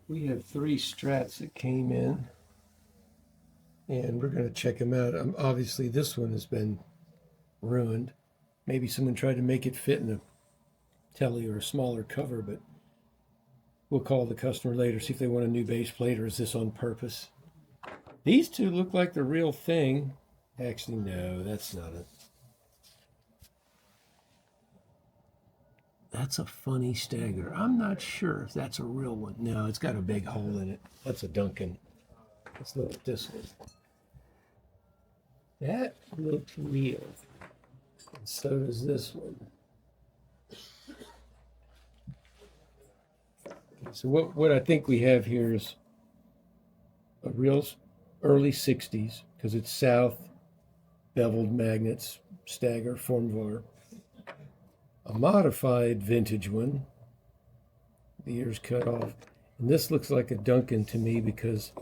We have 3 strats that came in, and we're going to check them out. Obviously, this one has been ruined. Maybe someone tried to make it fit in a telly or a smaller cover, but we'll call the customer later, see if they want a new base plate or is this on purpose. These two look like the real thing. Actually, no, that's not it. That's a funny stagger. I'm not sure if that's a real one. No, it's got a big hole in it. That's a Duncan. Let's look at this one. That looks real. And so does this one. Okay, so what I think we have here is a real early 60s, because it's south, beveled magnets, stagger, formvar. A modified vintage one, the ears cut off. And this looks like a Duncan to me because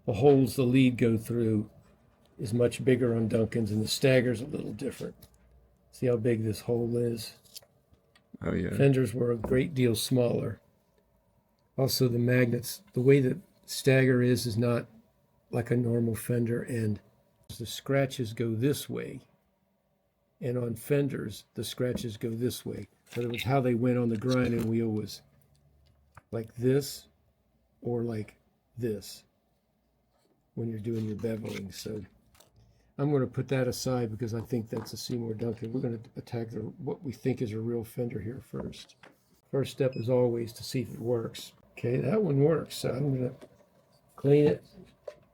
the holes the lead go through is much bigger on Duncans and the stagger's a little different. See how big this hole is? Oh yeah. Fenders were a great deal smaller. Also the magnets, the way that stagger is not like a normal fender, and the scratches go this way. And on fenders, the scratches go this way. So it was how they went on the grinding wheel was like this or like this when you're doing your beveling. So I'm going to put that aside because I think that's a Seymour Duncan. We're going to attack what we think is a real fender here first. First step is always to see if it works. Okay, that one works. So I'm going to clean it,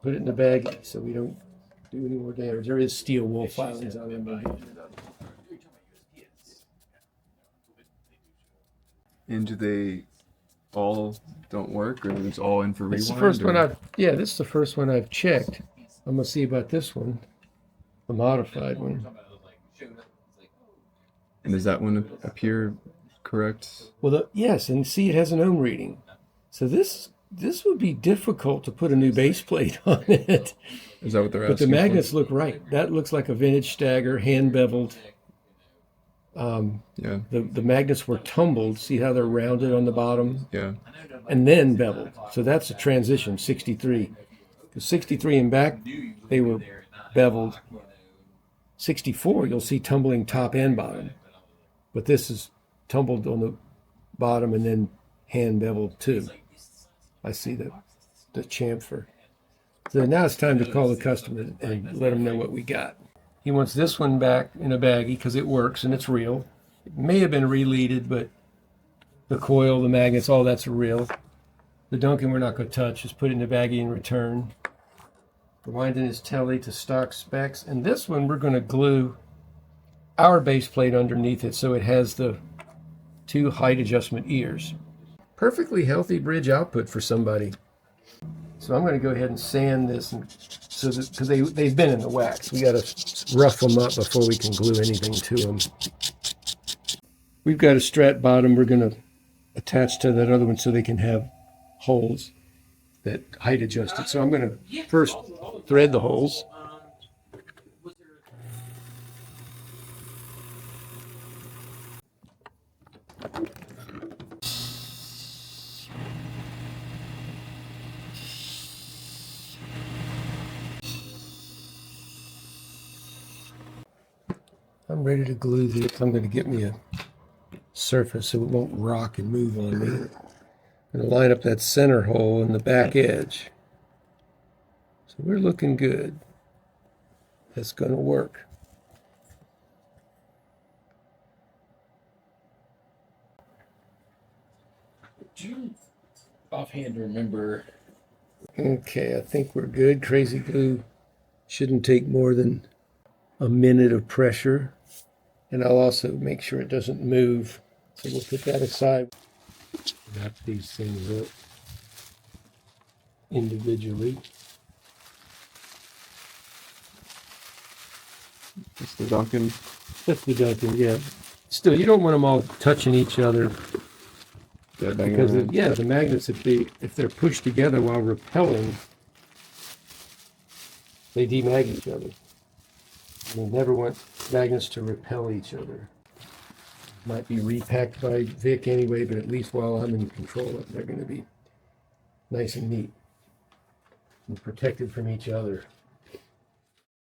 put it in the bag so we don't do any more damage. There is steel wool filings on it. And do they all don't work, or it's all in for rewind? It's the first one this is the first one I've checked. I'm gonna see about this one, the modified one. And does that one appear correct? Well, yes, and see it has an ohm reading. So this would be difficult to put a new base plate on it. Is that what they're asking? But the magnets for? look right. That looks like a vintage stagger, hand beveled. Yeah. The magnets were tumbled. See how they're rounded on the bottom? Yeah. And then beveled. So that's a transition, 63. Because 63 and back, they were beveled. 64, you'll see tumbling top and bottom. But this is tumbled on the bottom and then hand beveled too. I see the chamfer. So now it's time to call the customer and let them know what we got. He wants this one back in a baggie because it works and it's real. It may have been re-leaded, but the coil, the magnets, all that's real. The Duncan we're not going to touch. Just put it in the baggie and return. Rewinding his telly to stock specs. And this one we're going to glue our base plate underneath it so it has the 2 height adjustment ears. Perfectly healthy bridge output for somebody. So I'm going to go ahead and sand this, because they've been in the wax. We got to rough them up before we can glue anything to them. We've got a strat bottom we're going to attach to that other one so they can have holes that height adjusted. So I'm going to first thread the holes. I'm ready to glue this. I'm going to get me a surface so it won't rock and move on me. I'm going to line up that center hole in the back edge. So we're looking good. That's going to work. Do you offhand remember? Okay, I think we're good. Crazy glue shouldn't take more than a minute of pressure. And I'll also make sure it doesn't move. So we'll put that aside. Wrap these things up individually. That's the Duncan. That's the Duncan, yeah. Still, you don't want them all touching each other. Yeah, Because, the magnets, if they're pushed together while repelling, they demag each other. And we never want magnets to repel each other. Might be repacked by Vic anyway, but at least while I'm in control of it, they're going to be nice and neat and protected from each other.